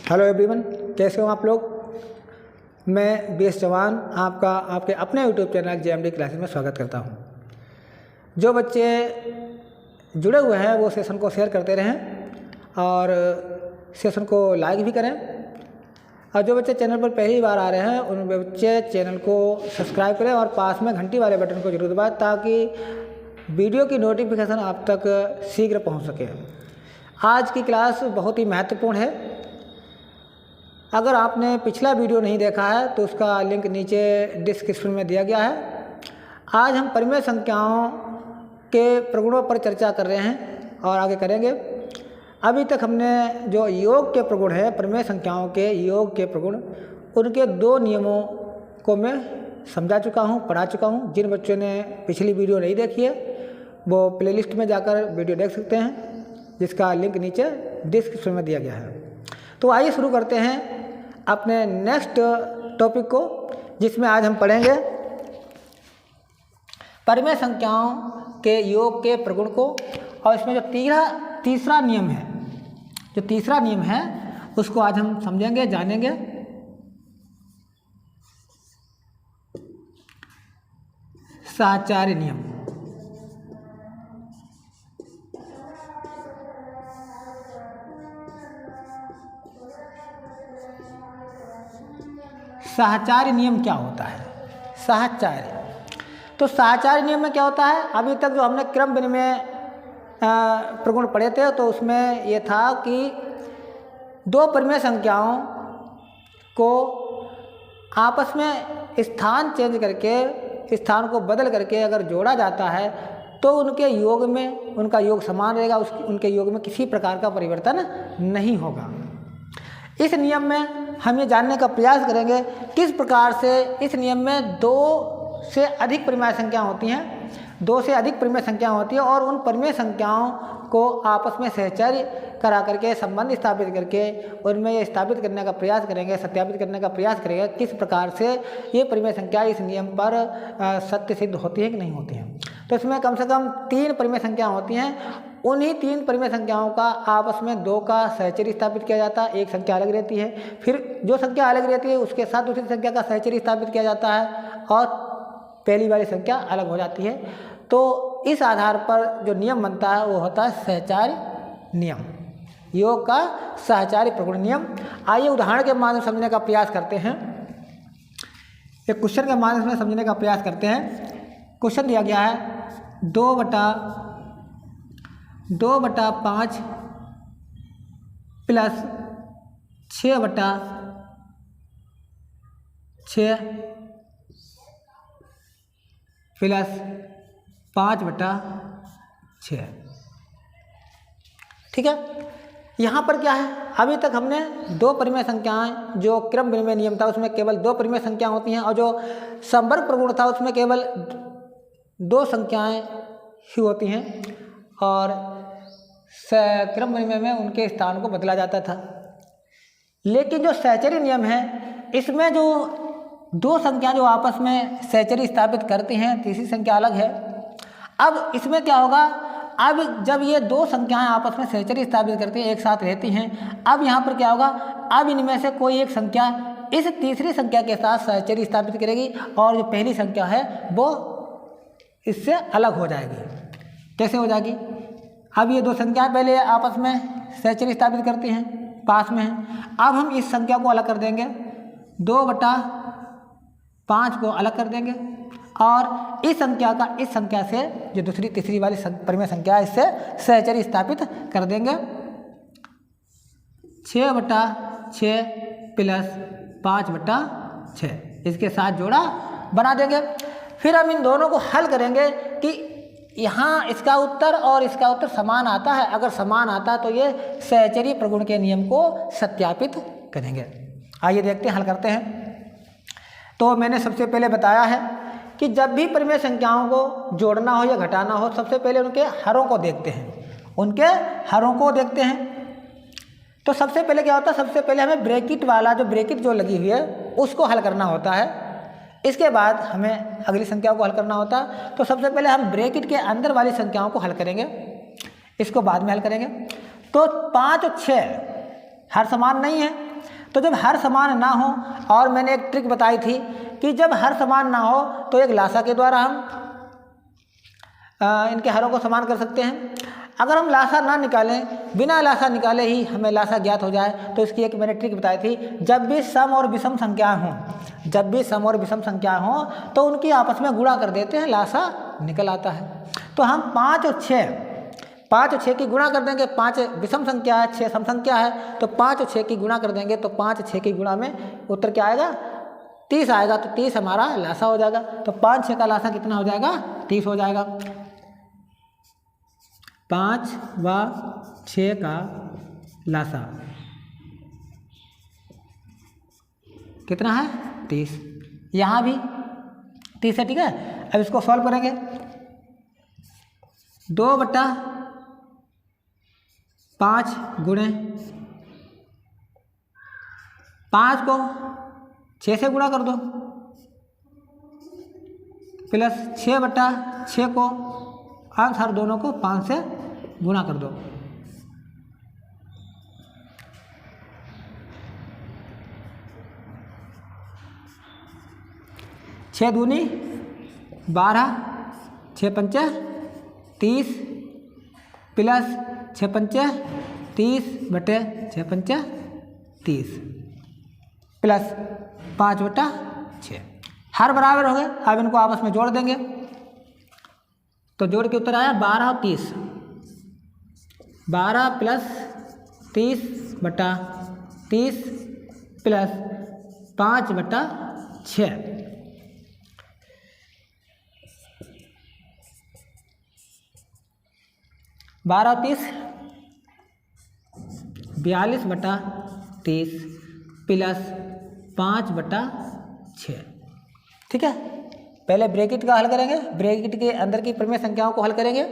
Hello everyone, कैसे हो आप लोग। मैं बीएस चौहान आपका आपके अपने यूट्यूब चैनल जेएमडी क्लासेस में स्वागत करता हूं। जो बच्चे जुड़े हुए हैं वो सेशन को शेयर करते रहें और सेशन को लाइक भी करें, और जो बच्चे चैनल पर पहली बार आ रहे हैं उन बच्चे चैनल को सब्सक्राइब करें और पास में घंटी वाले बटन को जरूर दबाएं ताकि वीडियो की नोटिफिकेशन आप तक शीघ्र पहुंच सके। आज की क्लास बहुत ही महत्वपूर्ण है। अगर आपने पिछला वीडियो नहीं देखा है तो उसका लिंक नीचे डिस्क्रिप्शन में दिया गया है। आज हम परिमेय संख्याओं के प्रगुणों पर चर्चा कर रहे हैं और आगे करेंगे। अभी तक हमने जो योग के प्रगुण है, परिमेय संख्याओं के योग के प्रगुण, उनके दो नियमों को मैं समझा चुका हूँ, पढ़ा चुका हूँ। जिन बच्चों ने पिछली वीडियो नहीं देखी है वो प्लेलिस्ट में जाकर वीडियो देख सकते हैं, जिसका लिंक नीचे डिस्क्रिप्शन में दिया गया है। तो आइए शुरू करते हैं अपने नेक्स्ट टॉपिक को, जिसमें आज हम पढ़ेंगे परिमेय संख्याओं के योग के प्रगुण को। और इसमें जो तीसरा नियम है, उसको आज हम समझेंगे, जानेंगे। साहचर्य नियम। साहचर्य नियम क्या होता है? साहचर्य, तो साहचर्य नियम में क्या होता है? अभी तक जो हमने क्रम विनिमय प्रगुण पढ़े थे तो उसमें ये था कि दो परिमेय संख्याओं को आपस में स्थान चेंज करके, स्थान को बदल करके अगर जोड़ा जाता है तो उनके योग में, उनका योग समान रहेगा, उनके योग में किसी प्रकार का परिवर्तन नहीं होगा। इस नियम में हम ये जानने का प्रयास करेंगे किस प्रकार से इस नियम में दो से अधिक परिमेय संख्याएं होती हैं और उन परिमेय संख्याओं को आपस में सहचर्य करा करके, संबंध स्थापित करके उनमें ये स्थापित करने का प्रयास करेंगे, सत्यापित करने का प्रयास करेंगे किस प्रकार से ये परिमेय संख्या इस नियम पर सत्य सिद्ध होती है कि नहीं होती हैं। तो इसमें कम से कम 3 परिमेय संख्याएं होती हैं। उन्हीं 3 परिमेय संख्याओं का आपस में 2 का सहचर्य स्थापित किया जाता है, एक संख्या अलग रहती है। फिर जो संख्या अलग रहती है उसके साथ दूसरी संख्या का सहचर्य स्थापित किया जाता है और पहली वाली संख्या अलग हो जाती है। तो इस आधार पर जो नियम बनता है वो होता है सहचर्य नियम, योग का सहचर्य प्रगुण नियम। आइए उदाहरण के माध्यम से समझने का प्रयास करते हैं, एक क्वेश्चन के माध्यम से समझने का प्रयास करते हैं। क्वेश्चन दिया गया है 2/5 प्लस 6/6 प्लस 5/6। ठीक है, यहाँ पर क्या है? अभी तक हमने 2 परिमेय संख्याएं, जो क्रम विनिमय नियम था उसमें केवल 2 परिमेय संख्याएं होती हैं, और जो संवर्ग प्रगुण था उसमें केवल 2 संख्याएं ही होती हैं, और क्रम विनिमय में उनके स्थान को बदला जाता था। लेकिन जो सहचर्य नियम है, इसमें जो 2 संख्या जो आपस में सहचर्य स्थापित करती हैं, तीसरी संख्या अलग है। अब इसमें क्या होगा? अब जब ये 2 संख्याएं आपस में सहचर्य स्थापित करती हैं, एक साथ रहती हैं, अब यहाँ पर क्या होगा? अब इनमें से कोई एक संख्या इस तीसरी संख्या के साथ सहचर्य स्थापित करेगी और जो पहली संख्या है वो इससे अलग हो जाएगी। कैसे हो जाएगी? अब ये 2 संख्याएं पहले आपस में सहचर्य स्थापित करती हैं, पास में हैं। अब हम इस संख्या को अलग कर देंगे, 2/5 को अलग कर देंगे और इस संख्या का इस संख्या से जो दूसरी तीसरी वाली परिमेय संख्या है इससे सहचर्य स्थापित कर देंगे। 6/6 प्लस 5/6, इसके साथ जोड़ा बना देंगे। फिर हम इन दोनों को हल करेंगे कि यहाँ इसका उत्तर और इसका उत्तर समान आता है। अगर समान आता है तो ये सहचर्य प्रगुण के नियम को सत्यापित करेंगे। आइए देखते हैं, हल करते हैं। तो मैंने सबसे पहले बताया है कि जब भी परिमेय संख्याओं को जोड़ना हो या घटाना हो, सबसे पहले उनके हरों को देखते हैं। तो सबसे पहले क्या होता है? सबसे पहले हमें ब्रैकेट वाला, जो ब्रैकेट जो लगी हुई है उसको हल करना होता है। इसके बाद हमें अगली संख्याओं को हल करना होता है। तो सबसे पहले हम ब्रैकेट के अंदर वाली संख्याओं को हल करेंगे, इसको बाद में हल करेंगे। तो 5 और 6 हर समान नहीं है, तो जब हर समान ना हो, और मैंने एक ट्रिक बताई थी कि जब हर समान ना हो तो एक लासा के द्वारा हम इनके हरों को समान कर सकते हैं। अगर हम लासा ना निकालें, बिना लासा निकाले ही हमें लासा ज्ञात हो जाए, तो इसकी एक मैंने ट्रिक बताई थी। जब भी सम और विषम संख्या हों, जब भी सम और विषम संख्या हों तो उनकी आपस में गुणा कर देते हैं, लासा निकल आता है। तो हम 5 और 6 की गुणा कर देंगे। 5 विषम संख्या है, 6 सम संख्या है, तो 5 और 6 की गुणा कर देंगे, तो 5 6 की गुणा में उत्तर क्या आएगा? 30 आएगा। तो 30 हमारा लासा हो जाएगा। तो 5 6 का लासा कितना हो जाएगा? 30 हो जाएगा। 5 व 6 का लासा कितना है? 30। यहाँ भी 30 है, ठीक है। अब इसको सॉल्व करेंगे। 2/5 गुणे 5 को 6 से गुणा कर दो, प्लस 6/6 को अंश हर दोनों को 5 से गुणा कर दो। छः दूनी 12, 6 पंचे 30, प्लस 6 पंचे 30 बटे 6 पंचे 30, प्लस 5/6। हर बराबर हो गए। अब इनको आपस में जोड़ देंगे, तो जोड़ के उत्तर आया 12 और 30। 12 प्लस 30/30 प्लस 5/6। 12 और 30 42/30 प्लस 5/6। ठीक है। पहले ब्रैकेट का हल करेंगे, ब्रैकेट के अंदर की परिमेय संख्याओं को हल करेंगे।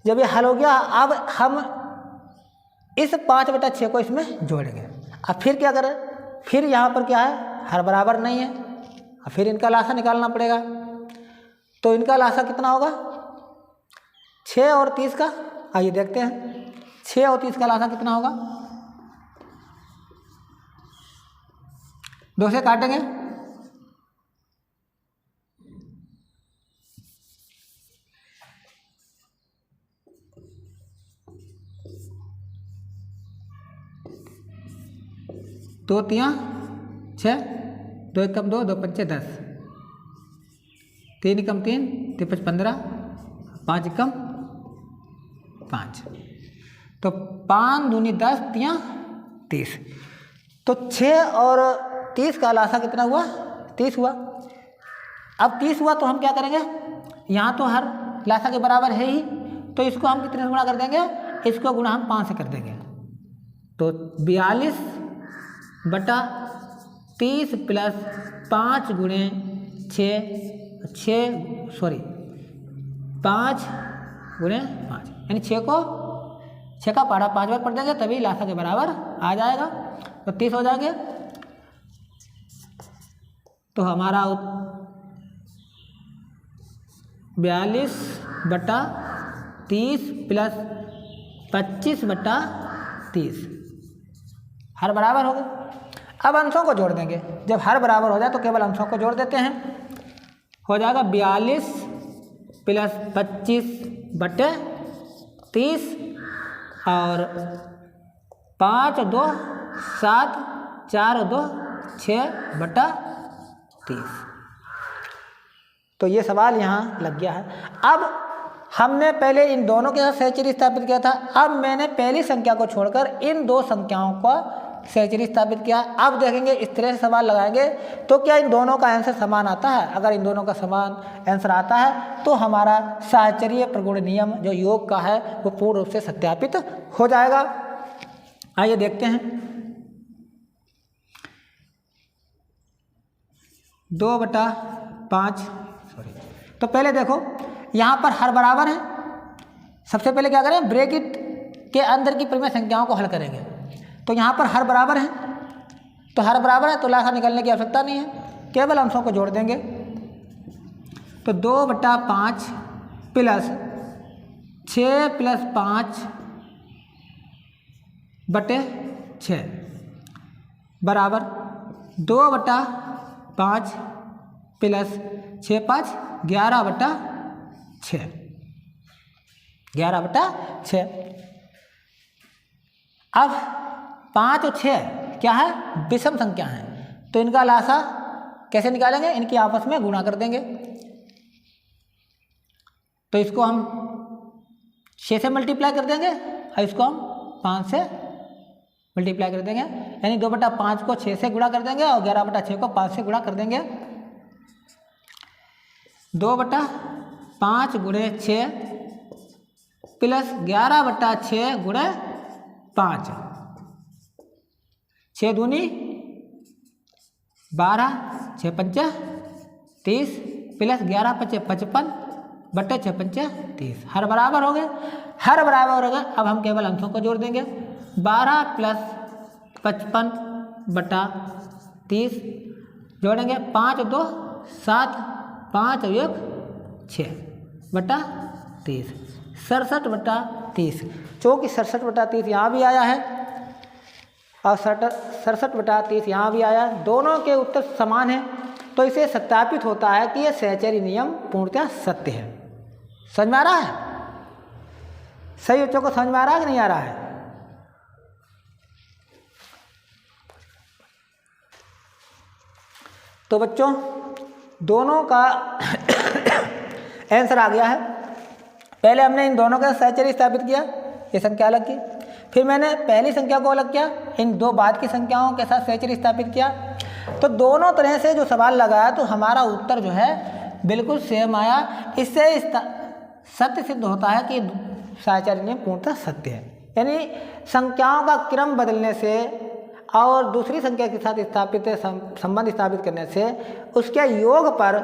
जब ये हल हो गया, अब हम इस 5/6 को इसमें जोड़ेंगे। अब फिर क्या करें? फिर यहाँ पर क्या है? हर बराबर नहीं है। अब फिर इनका लासा निकालना पड़ेगा। तो इनका लासा कितना होगा? 6 और 30 का, आइए देखते हैं। 6 और 30 का लासा कितना होगा? 2 से काटेंगे, दो 3 6, 2 1 कम 2, 2 5 10, 3 कम 3, 3 5 15, 5 कम 5, तो 5 दूनी 10, 3 30। तो 6 और 30 का लासा कितना हुआ? 30 हुआ। अब 30 हुआ तो हम क्या करेंगे? यहाँ तो हर लासा के बराबर है ही, तो इसको हम कितने से गुणा कर देंगे? इसको गुणा हम 5 से कर देंगे। तो 42/30 प्लस 5 गुणे 5 गुणे 5, यानी 6 का पहाड़ा 5 बार पढ़ देंगे, तभी लासा के बराबर आ जाएगा। तो 30 हो जाएंगे। तो हमारा 42/30 प्लस 25/30 हर बराबर हो गए। अब अंशों को जोड़ देंगे। जब हर बराबर हो जाए तो केवल अंशों को जोड़ देते हैं। हो जाएगा 42 प्लस 25/30 और 5 और 2 7, 4 और 2 6/30। तो ये सवाल यहाँ लग गया है। अब हमने पहले इन दोनों के साथ सहचर्य स्थापित किया था। अब मैंने पहली संख्या को छोड़कर इन दो संख्याओं का सहचर्य स्थापित किया। अब देखेंगे इस तरह से सवाल लगाएंगे तो क्या इन दोनों का आंसर समान आता है। अगर इन दोनों का समान आंसर आता है तो हमारा साहचर्य प्रगुण नियम जो योग का है वो पूर्ण रूप से सत्यापित हो जाएगा। आइए देखते हैं। 2/5 तो पहले देखो यहाँ पर हर बराबर है। सबसे पहले क्या करें? ब्रैकेट के अंदर की परिमेय संख्याओं को हल करेंगे। तो यहाँ पर हर बराबर है, तो हर बराबर है तो लासा निकालने की आवश्यकता नहीं है, केवल अंशों को जोड़ देंगे। तो 2/5 प्लस 6 प्लस 5/6 बराबर 2/5 प्लस 6 5 11/6 11/6। अब 5 और 6 क्या है, विषम संख्या है, तो इनका लासा कैसे निकालेंगे, इनकी आपस में गुणा कर देंगे। तो इसको हम 6 से मल्टीप्लाई कर देंगे और इसको हम 5 से मल्टीप्लाई कर देंगे, यानी 2/5 को 6 से गुणा कर देंगे और 11/6 को 5 से गुणा कर देंगे। 2/5 गुणे 6 प्लस 11/6 गुणे 5, 6 दूनी 12, 6 पंचे 30 प्लस 11 पंचे 55 बट्टे 6 पंचे 30, हर बराबर हो गए, हर बराबर हो गए। अब हम केवल अंशों को जोड़ देंगे, 12 प्लस 55/30 जोड़ेंगे, 5 और 2 7, 5 और 1 6/30, 67/30, चूँकि 67/30 यहाँ भी आया है और 67/30 यहाँ भी आया है, दोनों के उत्तर समान हैं, तो इसे सत्यापित होता है कि यह सहचर्य नियम पूर्णतः सत्य है। समझ में आ रहा है? सही बच्चों को समझ में आ रहा है कि नहीं आ रहा है? तो बच्चों दोनों का आंसर आ गया है। पहले हमने इन दोनों का सहचर्य स्थापित किया, ये संख्या अलग की, फिर मैंने पहली संख्या को अलग किया, इन दो बाद की संख्याओं के साथ सहचर्य स्थापित किया। तो दोनों तरह से जो सवाल लगाया तो हमारा उत्तर जो है बिल्कुल सेम आया। इससे सत्य सिद्ध होता है कि सहचर्य नियम पूर्णतः सत्य है, यानी संख्याओं का क्रम बदलने से और दूसरी संख्या के साथ संबंध स्थापित करने से उसके योग पर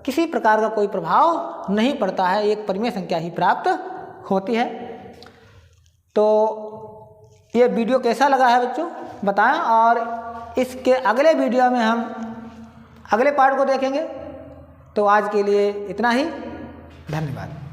किसी प्रकार का कोई प्रभाव नहीं पड़ता है, एक परिमेय संख्या ही प्राप्त होती है। तो ये वीडियो कैसा लगा है बच्चों बताएं, और इसके अगले वीडियो में हम अगले पार्ट को देखेंगे। तो आज के लिए इतना ही, धन्यवाद।